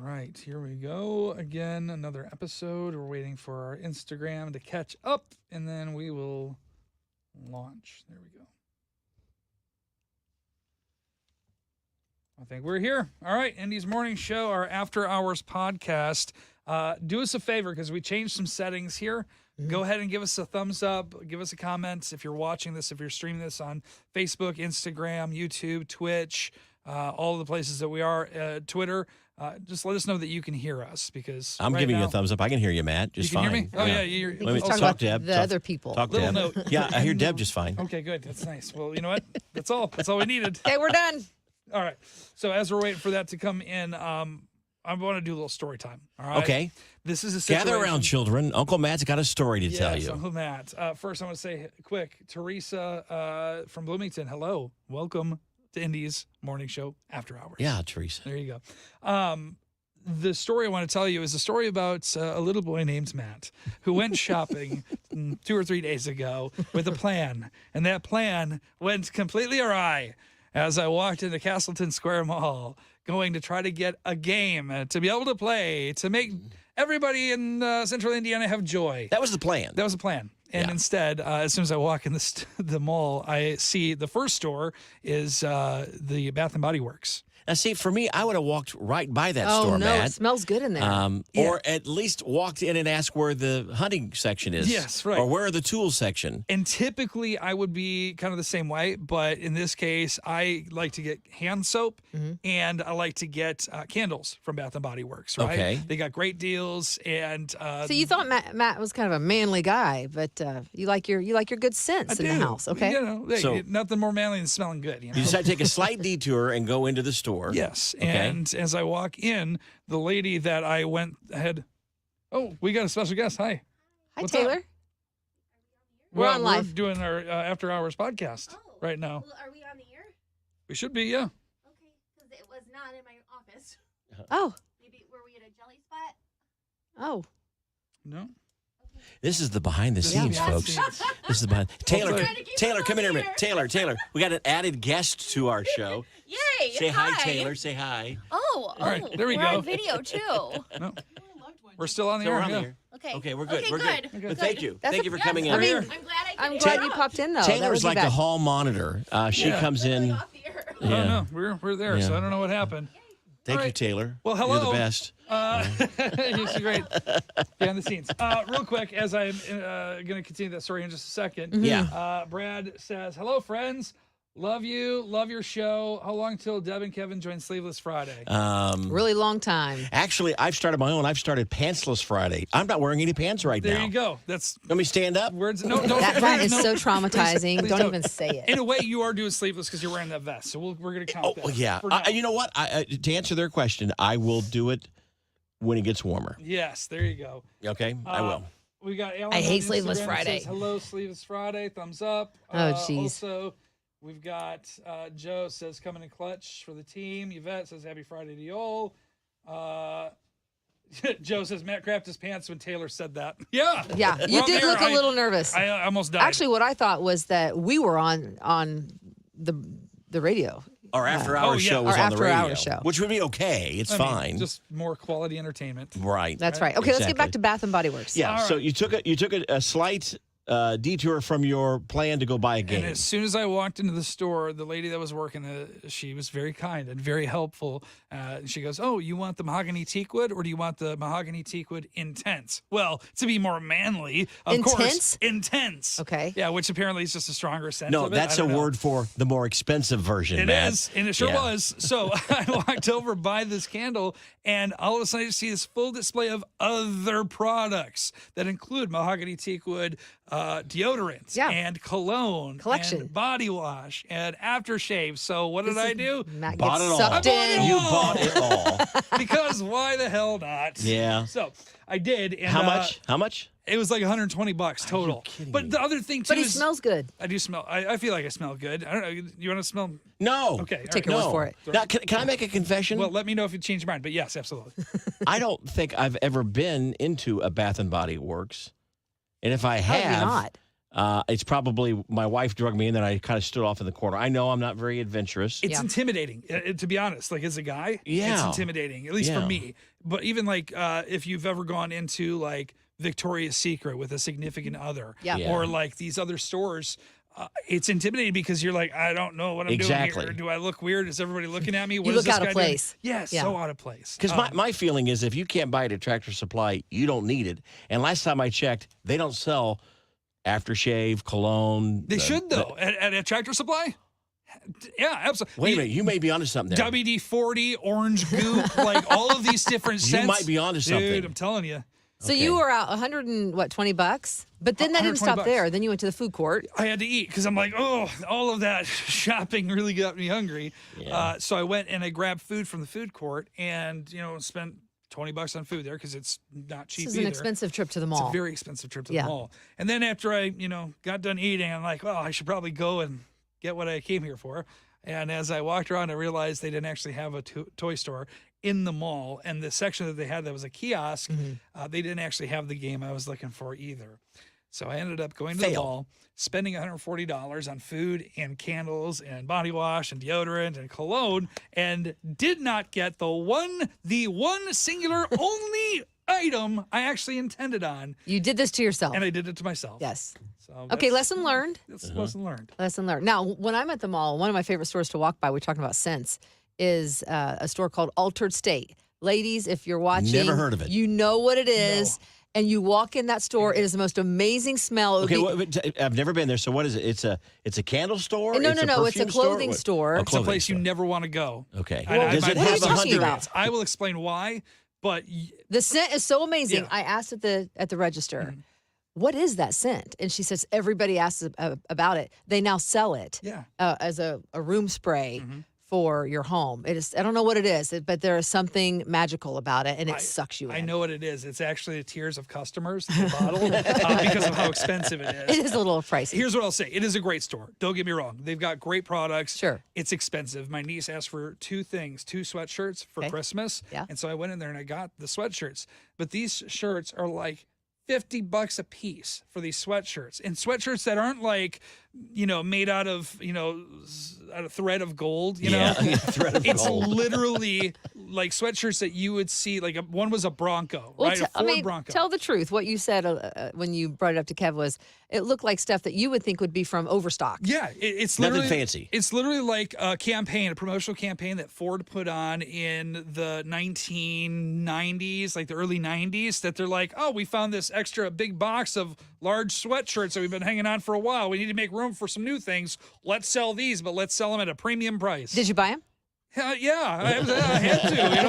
right, here we go. Again, another episode. We're waiting for our Instagram to catch up, and then we will launch. There we go. I think we're here. All right, Indy's Morning Show, our After Hours podcast. Do us a favor, because we changed some settings here. Go ahead and give us a thumbs up. Give us a comment if you're watching this, if you're streaming this on Facebook, Instagram, YouTube, Twitch, all of the places that we are, Twitter. Just let us know that you can hear us, because I'm giving you a thumbs up. I can hear you, Matt. Just you can fine. Hear me? Oh, yeah. You're, Let me talk Deb. the other people. Talk Deb. Note. Yeah, I hear Deb just fine. Okay, good. That's nice. Well, you know what? That's all. That's all we needed. Okay, we're done. All right. So as we're waiting for that to come in, I want to do a little story time. All right. Okay. This is a situation. Gather around, children. Uncle Matt's got a story to tell you. Uncle Matt. First, I want to say quick, Teresa from Bloomington. Hello. Welcome to Indy's Morning Show After Hours. Yeah, Teresa. There you go. The story I want to tell you is a story about a little boy named Matt who went shopping 2 or 3 days ago with a plan. And that plan went completely awry as I walked into Castleton Square Mall going to try to get a game to be able to play, to make everybody in central Indiana have joy. That was the plan. That was the plan. And instead, as soon as I walk in the mall, I see the first store is the Bath & Body Works. Now, see, for me, I would have walked right by that Oh, store, no, Matt. it smells good in there. Or at least walked in and asked where the hunting section is. Yes, right. Or where are the tools section. And typically, I would be kind of the same way. But in this case, I like to get hand soap and I like to get candles from Bath & Body Works, right? Okay. They got great deals. And so you thought Matt was kind of a manly guy, but you like your good sense in the house, okay? You know, So- nothing more manly than smelling good. You know? You decide to take a slight detour and go into the store. Yes. Okay. And as I walk in, the lady that I went ahead, oh, we got a special guest. Hi. Hi, What's Taylor. up? We're on live. We're doing our After Hours podcast right now. Well, are we on the air? We should be, yeah. Okay, because it was not in my office. Oh, Maybe were we at a jelly spot? oh. No. This is the behind the scenes, Yeah. folks. This is the behind. Taylor, Trying to keep Taylor, it come in here a all minute. here. Taylor, we got an added guest to our show. Yay! Say hi, Taylor. Say hi. Oh, All right, there we we're go. on video too. No. We're still on the So air. we're on yeah. here. Okay. Okay, we're good. Okay, we're good. good. But thank you. That's Thank a- you for Yes, coming in. I mean, I'm glad I I'm could glad get you up. popped in, though. Taylor's like the the hall monitor. She Yeah. comes in. Off the air. I don't know. We're there, so Yeah. I don't know what happened. Thank All you, right. Taylor. Well, You're hello. the best. You're great. Behind the scenes. Real quick, as I'm going to continue that story in just a second. Yeah. Brad says, hello, friends. Love you. Love your show. How long till Deb and Kevin join Sleeveless Friday? Really long time. Actually, I've started my own. I've started Pantsless Friday. I'm not wearing any pants right There now. you go. That's Let me stand up. words. No, That is no. so traumatizing. Please don't don't. even say it. In a way, you are doing sleeveless because you're wearing that vest. So we're going to count that. Oh, yeah. for now. You know what? To answer their question, I will do it when it gets warmer. Yes, there you go. Okay? I will. We got Alan I hate on Sleeveless Instagram that Friday. says, hello, Sleeveless Friday. Thumbs up. Oh, jeez. Also, we've got Joe says coming in clutch for the team. Yvette says happy Friday to you all. Joe says Matt crapped his pants when Taylor said that. Yeah. Yeah, We're you on did there. look a little nervous. I almost died. Actually, what I thought was that we were on the radio. Our after-hours yeah. show was Our on the radio. after-hours show. Which would be okay. It's I mean, fine. just more quality entertainment. right. That's right. Okay, let's get back Exactly. to Bath and Body Works. Yeah, All so right. you took a slight detour from your plan to go buy a game. And as soon as I walked into the store, the lady that was working, she was very kind and very helpful. She goes, "Oh, you want the mahogany teakwood, or do you want the mahogany teakwood intense?" Well, to be more manly, of course, Intense? intense. Okay. Yeah, which apparently is just a stronger sense. No, of it. that's I a don't know. word for the more expensive version, It Matt. is, and it sure Yeah. was. So I walked over by this candle, and all of a sudden I see this full display of other products that include mahogany teakwood deodorants Yeah. and cologne, Collection. and body wash, and aftershave. So what did I do? Matt Bought gets it all. sucked I bought it in. all. You bought it all. Because why the hell not? Yeah. So I did. And, How much? How much? It was like $120 total. kidding But me? the other thing too But he is smells good. I do smell. I feel like I smell good. I don't know. You want to smell? No. Okay. all Take right. your word No. for it. Now, can I make a confession? Well, let me know if you change your mind. But yes, absolutely. I don't think I've ever been into a Bath and Body Works, and if I How have you have, not? It's probably my wife drug me in, and I kind of stood off in the corner. I know I'm not very adventurous. It's intimidating, to be honest. Like as a guy, Yeah. it's intimidating, at least for Yeah. me. But even like if you've ever gone into like Victoria's Secret with a significant other, Yeah. Yeah. or like these other stores, it's intimidating because you're like, I don't know what I'm Exactly. doing here. Do I look weird? Is everybody looking at me? What You is look this out of guy doing? place. Yeah, Yeah. so out of place. Because my feeling is if you can't buy it at Tractor Supply, you don't need it. And last time I checked, they don't sell aftershave, cologne. They should though at a Tractor Supply. Yeah, absolutely. Wait a minute, you may be onto something there. WD-40, orange goop, like all of these different You scents. might be onto something. Dude, I'm telling you. So Okay. you were out $120, but then that didn't stop $120. there. Then you went to the food court. I had to eat because I'm like, oh, all of that shopping really got me hungry. Yeah. So I went and I grabbed food from the food court and, spent $20 on food there because it's not cheap This is an either. expensive trip to the It's mall. a very expensive trip to Yeah. the mall. And then after I, got done eating, I'm like, well, I should probably go and get what I came here for. And as I walked around, I realized they didn't actually have a toy store in the mall. And the section that they had that was a kiosk, they didn't actually have the game I was looking for either. So I ended up going to the Fail. mall, spending $140 on food and candles and body wash and deodorant and cologne, and did not get the one singular only item I actually intended on. You did this to yourself. And I did it to myself. Yes. So Okay, that's- lesson learned. That's lesson learned. Lesson learned. Now, when I'm at the mall, one of my favorite stores to walk by, we're talking about scents, is a store called Altered State. Ladies, if you're watching, Never heard of it. You know what it is. And you walk in that store, it is the most amazing smell. It would Okay, be- I've never been there. So what is it? It's a candle store? No, It's no, no, it's a perfume store? clothing What? store. Oh, It's It's a clothing place you store. never want to go. Okay. Does it what are you have talking 100? about? I will explain why, but The scent is so amazing. Yeah. I asked at the register, what is that scent? And she says, everybody asks about it. They now sell it yeah. as a room spray for your home. It is, I don't know what it is, but there is something magical about it, and it sucks you in. I know what it is. It's actually the tears of customers, the bottle, because of how expensive it is. It is a little pricey. Here's what I'll say. It is a great store. Don't get me wrong. They've got great products. Sure. It's expensive. My niece asked for two things, 2 sweatshirts for Okay. Christmas. Yeah. And so I went in there and I got the sweatshirts. But these shirts are like $50 a piece for these sweatshirts, and sweatshirts that aren't like, made out of, out of thread of gold, Yeah, know, thread of it's gold. literally like sweatshirts that you would see, like one was a Bronco, right? A Ford Bronco. tell the truth. What you said when you brought it up to Kev was, it looked like stuff that you would think would be from Overstock. Yeah, it's Nothing literally fancy. It's literally like a campaign, a promotional campaign that Ford put on in the 1990s, like the early 90s, that they're like, oh, we found this extra big box of large sweatshirts that we've been hanging on for a while. We need to make room for some new things. Let's sell these, but let's sell them at a premium price. Did you buy them? Yeah, I had to. It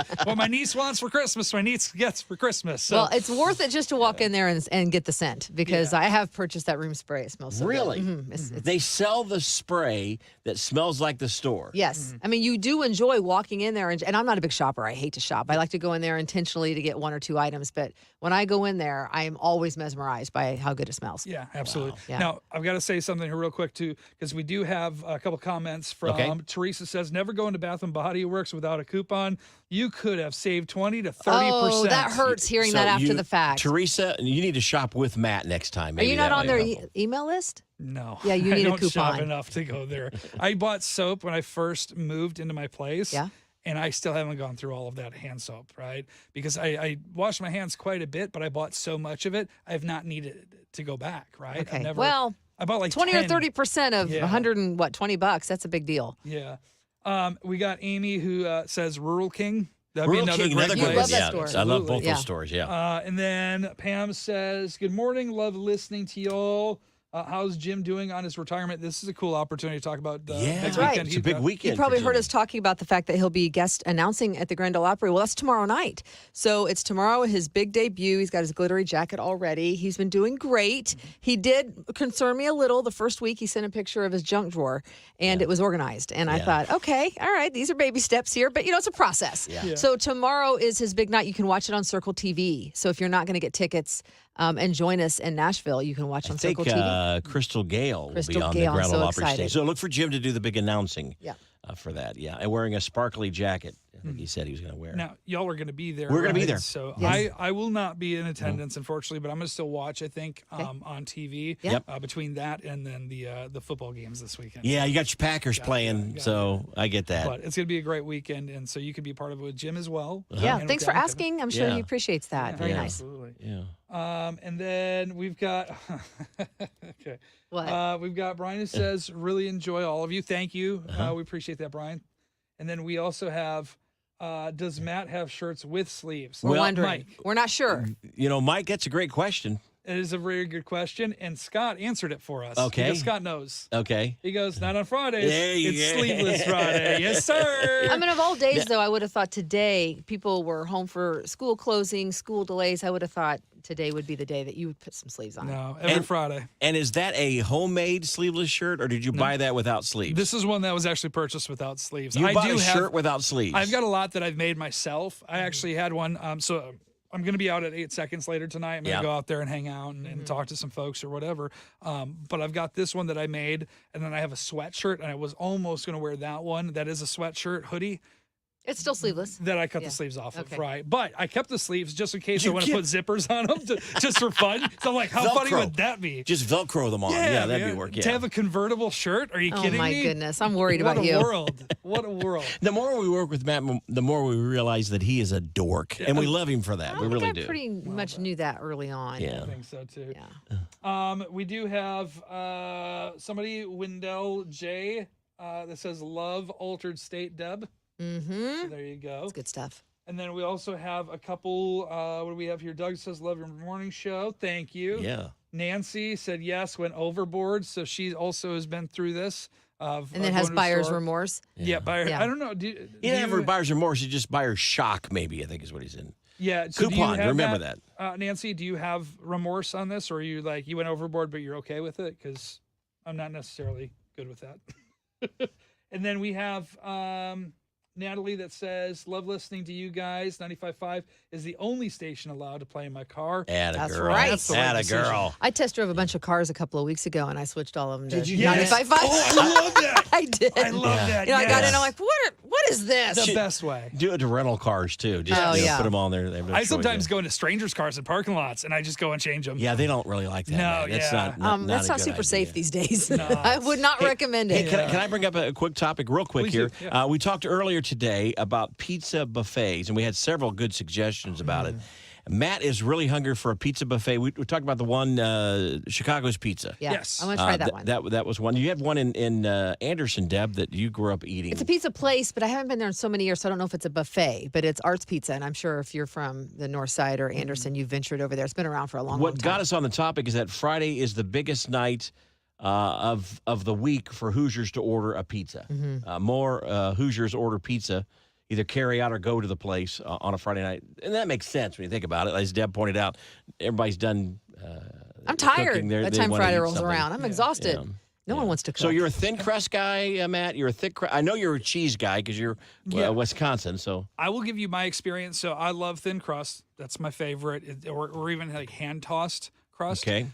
was what my niece wants for Christmas, my niece gets for Christmas. So. Well, it's worth it just to walk in there and get the scent, because I have purchased that room spray. It smells so Really? good. It's They sell the spray that smells like the store. Yes. I mean, you do enjoy walking in there. And I'm not a big shopper. I hate to shop. I like to go in there intentionally to get 1 or 2 items. But when I go in there, I am always mesmerized by how good it smells. Yeah, absolutely. Yeah. Now, I've got to say something here real quick, too, because we do have a couple comments from Teresa says, never go into Bath & Body Works without a coupon. You could have saved 20 to 30%. Oh, that hurts hearing So that after you- the fact. Teresa, you need to shop with Matt next time. Are Maybe you not that on might their help. email list? No. Yeah, you need I a don't shop coupon. enough to go there. I bought soap when I first moved into my place. Yeah. And I still haven't gone through all of that hand soap, right? Because I wash my hands quite a bit, but I bought so much of it, I've not needed to go back, right? Okay. I've Well, I bought like 20 10. or 30% of Yeah. 100 and what, $20? That's a big deal. Yeah. We got Amy who says Rural King. That'd Rural be another King, great another You great place. love that yeah, store. I love Absolutely. both Yeah. those stores. Yeah. And then Pam says, good morning. Love listening to y'all. How's Jim doing on his retirement? This is a cool opportunity to talk about Yeah, next right. weekend. It's a he's big got. weekend. You probably for heard Jimmy. us talking about the fact that he'll be guest announcing at the Grand Ole Opry. Well, that's tomorrow night. So it's tomorrow, his big debut. He's got his glittery jacket already. He's been doing great. He did concern me a little. The first week, he sent a picture of his junk drawer, and it was organized. And I Yeah. thought, okay, all right, these are baby steps here. But, it's a process. Yeah. So tomorrow is his big night. You can watch it on Circle TV. So if you're not going to get tickets and join us in Nashville, you can watch on I think Circle TV. Crystal Gale will Crystal be on Gale, the I'm Grand so Ole Opry excited. stage. So look for Jim to do the big announcing Yeah. for that. Yeah, and wearing a sparkly jacket I think he said he was going to wear. Now, y'all are going to be there. We're gonna be right? there. So Yes. I will not be in attendance, unfortunately, but I'm going to still watch, I think, Okay. on TV. Yep. Between that and then the football games this weekend. Yeah, you got your Packers playing, so I get that. But it's going to be a great weekend, and so you can be a part of it with Jim as well. Yeah, And thanks with for Danica. asking. I'm sure Yeah. he appreciates that. Very Yeah, nice. Absolutely. Yeah. And then we've got okay. What? We've got Brian who says, really enjoy all of you. Thank you. We appreciate that, Brian. And then we also have, does Matt have shirts with sleeves? We're wondering. Mike, We're not sure. Mike, that's a great question. it is a very good question. And Scott answered it for us. Okay. Because Scott knows. Okay. He goes, not on Fridays. There you It's go. Sleeveless Friday. Yes, sir. I mean, of all days, though, I would have thought today people were home for school closing, school delays. I would have thought today would be the day that you would put some sleeves on. No, every And- Friday. And is that a homemade sleeveless shirt, or did you buy that without sleeves? This is one that was actually purchased without sleeves. you I bought do a have, shirt without sleeves. I've got a lot that I've made myself. I actually had one. So I'm going to be out at 8 Seconds later tonight. I'm going to Yeah. go out there and hang out and talk to some folks or whatever. But I've got this one that I made, and then I have a sweatshirt, and I was almost going to wear that one. That is a sweatshirt hoodie It's still sleeveless. that I cut Yeah. the sleeves off of, Okay. right? But I kept the sleeves just in case I You want to put zippers on them, just for fun. So I'm like, how funny Velcro. would that be? Just Velcro them on. Yeah, that'd man. be work. To Yeah. have a convertible shirt? Are you Oh, kidding my me? goodness. I'm worried What about a you. world. What a world. The more we work with Matt, the more we realize that he is a dork, and we love him for that. I We think really I do. pretty much knew that early on. Yeah. I think so too. Yeah. We do have somebody, Wendell J, that says love altered state Deb. Mm-hmm. So there you go. That's good stuff. And then we also have a couple. What do we have here? Doug says love your morning show. Thank you. Yeah. Nancy said yes, went overboard. So she also has been through this. And then has going to a buyer's store. remorse. Yeah, buyer. Yeah. I don't know. Do He didn't have buyer's remorse. He just buyer's shock, maybe, I think is what he's in. Yeah. So do you Coupon, have remember that. Nancy, do you have remorse on this, or are you like you went overboard, but you're okay with it? Because I'm not necessarily good with that. And then we have Natalie that says, love listening to you guys. 95.5 is the only station allowed to play in my car. Atta That's girl. right. That's the right Atta decision. girl. I test drove a bunch of cars a couple of weeks ago, and I switched all of them to Did you? 95.5. Oh, I love that. I did. I love Yeah. that. You know, I got yes. in, I'm like, what is this? The best way. Do it to rental cars, too. Just Oh, yeah. put them on there. They have no I choice, sometimes yeah. go into strangers' cars in parking lots, and I just go and change them. Yeah, they don't really like that. No, man. That's yeah. not That's a not good super idea. safe these days. No, I would not recommend Hey, it. can I bring up a quick topic real quick Please here? do, yeah. We talked earlier today about pizza buffets, and we had several good suggestions about it. Matt is really hungry for a pizza buffet. We talked about the one, Chicago's Pizza. Yeah. Yes. I want to try that one. That was one. You had one in Anderson, Deb, that you grew up eating. It's a pizza place, but I haven't been there in so many years, so I don't know if it's a buffet, but it's Arts Pizza, and I'm sure if you're from the North Side or Anderson, you've ventured over there. It's been around for a long, long What time. got us on the topic is that Friday is the biggest night of the week for Hoosiers to order a pizza. Mm-hmm. More Hoosiers order pizza, either carry out or go to the place on a Friday night. And that makes sense when you think about it. As Deb pointed out, everybody's done I'm tired cooking. by the They time wanna Friday eat rolls something. around. I'm exhausted. Yeah. No one wants to cook. So you're a thin crust guy, Matt? You're a thick crust. I know you're a cheese guy because you're Yeah. Wisconsin. So I will give you my experience. So I love thin crust. That's my favorite, or even like hand tossed crust. okay,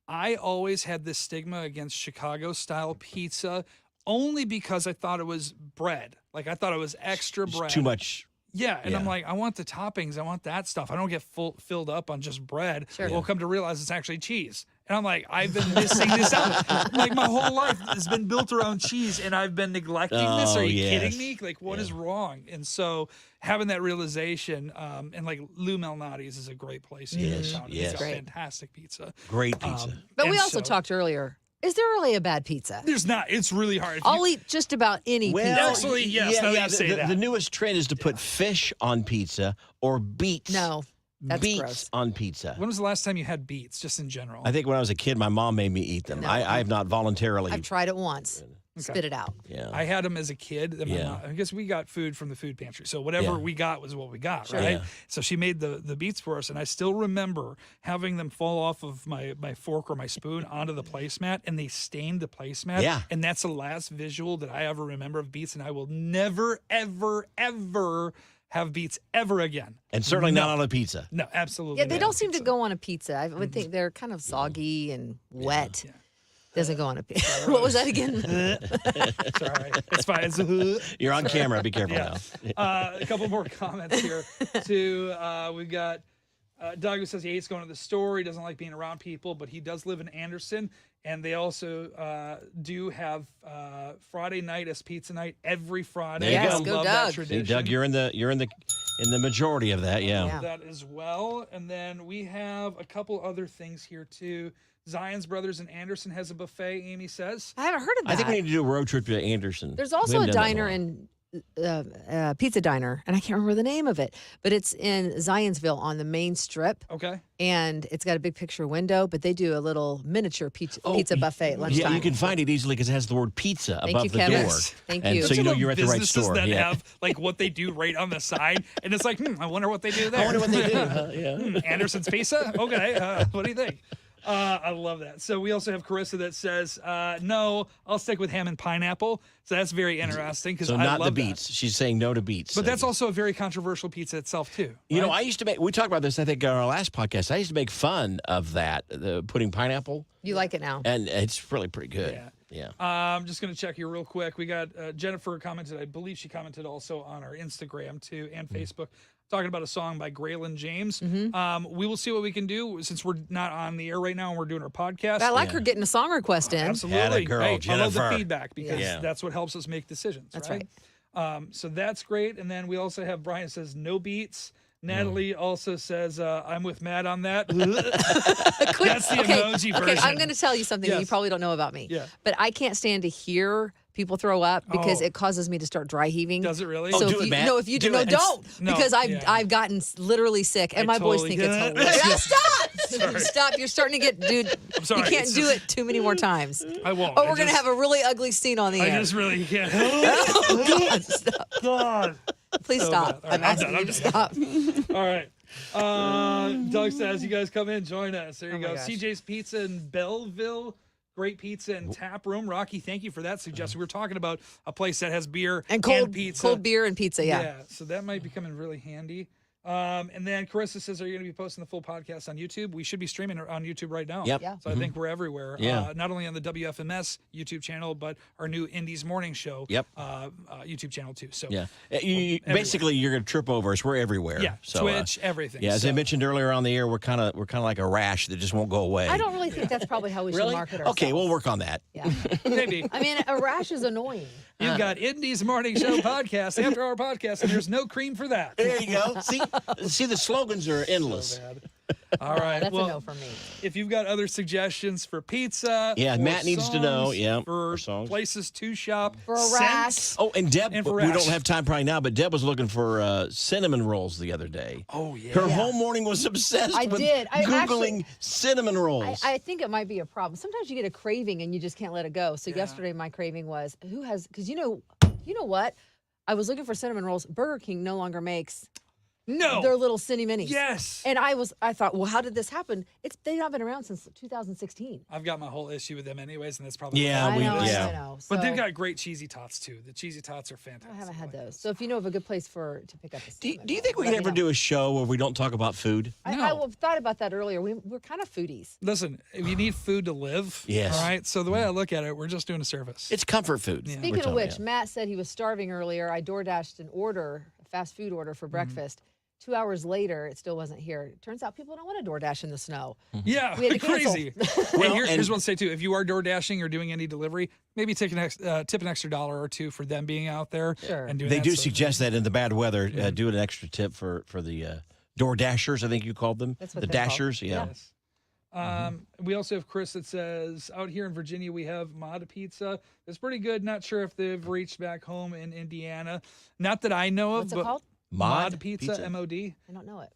I always had this stigma against Chicago style pizza only because I thought it was bread. Like I thought it was extra it's bread. too much. Yeah, and I'm Yeah. like, I want the toppings. I want that stuff. I don't get filled up on just bread. Sure. Well, come to realize it's actually cheese. And I'm like, I've been missing this out. Like my whole life has been built around cheese, and I've been neglecting this. Are Oh, you yes. kidding me? Like, what is wrong? And so having that realization, and like Lou Malnati's is a great place here in Yes, town. yes. It's a Great. fantastic pizza. Great pizza. but we and also so- talked earlier. Is there really a bad pizza? There's not. It's really hard. If I'll you- eat just about any Well, pizza. Actually, yes, now that you say that. The newest trend is to put fish on pizza or beets. No, that's beets gross. on pizza. when was the last time you had beets, just in general? I think when I was a kid, my mom made me eat them. No. I have not voluntarily. I've tried it once. Spit it out. Yeah. I had them as a kid. And my Yeah. mom, I guess we got food from the food pantry. So whatever Yeah. we got was what we got, Sure. right? Yeah. So she made the beets for us. And I still remember having them fall off of my fork or my spoon onto the placemat, and they stained the placemat. Yeah. And that's the last visual that I ever remember of beets. And I will never, ever, ever have beets ever again. and certainly not on a pizza. No, absolutely. Yeah, they not don't on seem to pizza. go on a pizza. I would think they're kind of soggy and wet. Yeah. Doesn't go on a pizza. What was that again? It's all right. It's fine. It's You're on camera. Be careful Yeah. now. A couple more comments here. Too. We've got Doug who says he hates going to the store. He doesn't like being around people, but he does live in Anderson, and they also do have Friday night as pizza night every Friday. There you Yes, go. go Love Doug. that See, tradition. Doug, you're in the majority of that. Yeah. Yeah. That as well. And then we have a couple other things here too. Zion's Brothers in Anderson has a buffet, Amy says. I haven't heard of that. I think we need to do a road trip to Anderson. There's We also haven't a done that in diner while. in pizza diner, and I can't remember the name of it, but it's in Zionsville on the main strip, Okay. and it's got a big picture window, but they do a little miniature pizza buffet at lunchtime. Yeah, you can find it easily because it has the word pizza Thank above you, the Kevin. door. Thank and you. so you know you're at the right Businesses store. that Yeah. have like what they do right on the side, and it's like, I wonder what they do there. I wonder what they do. Yeah. Anderson's Pizza? Okay. What do you think? I love that. So we also have Carissa that says, no, I'll stick with ham and pineapple. So that's very interesting because So I not love the that. beets. She's saying no to beets. But that's also a very controversial pizza itself too. You know, right? I used to make. We talked about this. I think on our last podcast. I used to make fun of that, putting pineapple, You like it now? and it's really pretty good. Yeah. Yeah. I'm just going to check here real quick. We got Jennifer commented. I believe she commented also on our Instagram too and Facebook, talking about a song by Graylin James. We will see what we can do since we're not on the air right now and we're doing our podcast. I like her getting a song request in. Absolutely. girl, Hey, I love the Jennifer. feedback because Yeah. that's what helps us make decisions. That's right. So that's great. And then we also have Brian says no beats. Natalie also says, I'm with Matt on that. That's the emoji version. Okay, I'm going to tell you something that you Yes. probably don't know about me. Yeah. But I can't stand to hear people throw up because Oh. it causes me to start dry heaving. Does it really? Oh, So do if it, you, Matt. no, if you Do no, it. don't No, because yeah. I've gotten literally sick, and my boys totally think get it's it. hilarious. Stop! Stop! You're starting to get, dude. sorry, You can't it's do just- it too many more times. I won't. Oh, I we're gonna just- have a really ugly scene on the I air. just really can't. Oh, God, stop. God. Please So stop. bad. All right, I'm I'm asking done, you to stop. All right. Doug says, you guys come in, join us. There you Oh my go. gosh. CJ's Pizza in Belleville. Great pizza and tap room. Rocky, thank you for that suggestion. We were talking about a place that has beer And cold pizza. cold beer and pizza. Yeah. So that might be coming really handy. And then Carissa says, are you going to be posting the full podcast on YouTube? We should be streaming on YouTube right now. Yep. Yeah. So I think we're everywhere. Yeah. Not only on the WFMS YouTube channel, but our new Indy's Morning Show Yep. YouTube channel too. So Yeah. Basically, you're going to trip over us. We're everywhere. yeah, So, Twitch, everything. yeah, as I So- mentioned earlier on the air, we're kind of like a rash that just won't go away. I don't really think that's probably how we should really. market ourselves. Okay, we'll work on that. Yeah. maybe. I mean, a rash is annoying. You've got Indy's Morning Show podcast, after our podcast, and there's no cream for that. There you go. See, the slogans are endless. All right. That's well, a no for me. if you've got other suggestions for pizza, Yeah, for Matt needs to know, songs, yeah, for for songs. places to shop, For a scents. rash. Oh, and Deb, And for we Rash. don't have time probably now, but Deb was looking for cinnamon rolls the other day. Oh, yeah. Her whole morning was obsessed I with did. I Googling actually- cinnamon rolls. I think it might be a problem. Sometimes you get a craving and you just can't let it go. So yesterday my craving was because you know what? I was looking for cinnamon rolls. Burger King no longer makes No. their little cine minis. Yes. And I thought, well, how did this happen? They've not been around since 2016. I've got my whole issue with them anyways, and that's probably Yeah, I we- know, yeah. I know. But they've So, got great cheesy tots too. The cheesy tots are fantastic. I haven't had like those. So if you know of a good place to pick up a do cinnamon you roll, think we let can me ever know. do a show where we don't talk about food? I No. thought about that earlier. We're kind of foodies. Listen, if you need food to live, Yes. all right. So the way I look at it, we're just doing a service. It's comfort food. Yeah. we're Speaking of talking which, about. Matt said he was starving earlier. I DoorDashed a fast food order for breakfast. 2 hours later, it still wasn't here. Turns out people don't want to DoorDash in the snow. Yeah, We had to cancel. crazy. Well, Here's and- what I'll say too: if you are door dashing or doing any delivery, maybe tip an extra $1 or $2 for them being out there Sure. and doing. They that. do So- suggest that in the bad weather, do an extra tip for the door dashers. I think you called them That's what the they're called. dashers. Yeah. Yes. We also have Chris that says out here in Virginia we have Mod Pizza. It's pretty good. Not sure if they've reached back home in Indiana. Not that I know of. What's it but called? Mod Pizza, Pizza? MOD. I don't know it.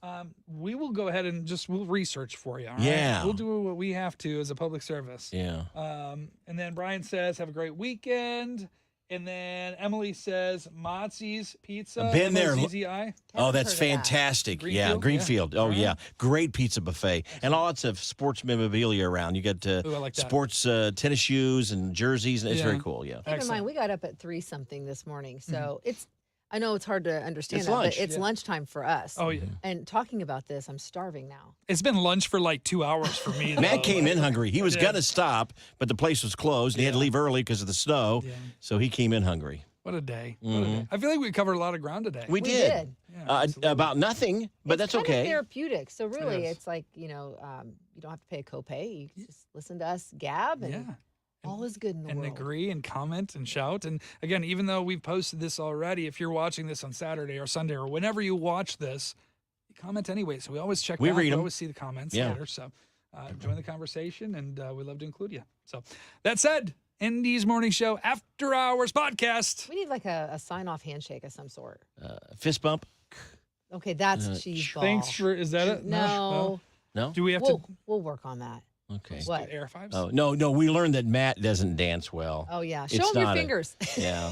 We will go ahead and we'll research for you. All right? Yeah. We'll do what we have to as a public service. Yeah. And then Brian says, have a great weekend. And then Emily says, Mozzi's Pizza. I've been there. M-O-Z-Z-I. Oh, that's heard of that. fantastic. Yeah, Greenfield? Greenfield. Yeah. Oh, All right. yeah. Great pizza buffet. And lots of sports memorabilia around. You got Ooh, I like that. sports tennis shoes and jerseys, and it's Yeah. very cool. Yeah. Keep in Excellent. mind, we got up at 3 something this morning, so it's. I know it's hard to understand It's that, lunch. but it's Yeah. lunchtime for us. Oh, yeah. And talking about this, I'm starving now. It's been lunch for like 2 hours for me. Matt though. came in hungry. He was Yeah. going to stop, but the place was closed. And he had to leave early because of the snow. Yeah. So he came in hungry. What a day. What a day. I feel like we covered a lot of ground today. We We did. did. Yeah, Uh, absolutely. about nothing, but It's that's kind of okay. therapeutic. So really, is. it's like, you don't have to pay a copay. You just listen to us gab and Yeah. all is good in the And world. agree and comment and shout. And again, even though we've posted this already, if you're watching this on Saturday or Sunday or whenever you watch this, you comment anyway. So we always check We back. read We 'em. always see the comments Yeah. later. So join the conversation, and we love to include you. So that said, Indy's Morning Show After Hours podcast. We need like a sign-off handshake of some sort. Fist bump? Okay, that's cheese ball. Thanks for, is that it? No, No? Do we have we'll work on that. Okay. What? to air fives? Oh, no, we learned that Matt doesn't dance well. Oh yeah, It's show him your not a- fingers. Yeah.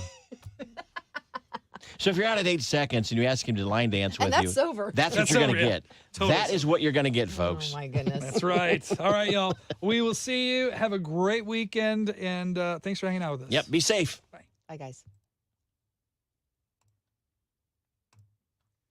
So if you're out at 8 seconds and you ask him to line dance with And that's you, sober. that's what That's you're going to over, yeah. get. Totally That is what you're going to get, folks. Oh my goodness. That's right. All right, y'all. We will see you. Have a great weekend, and thanks for hanging out with us. Yep, be safe. Bye guys.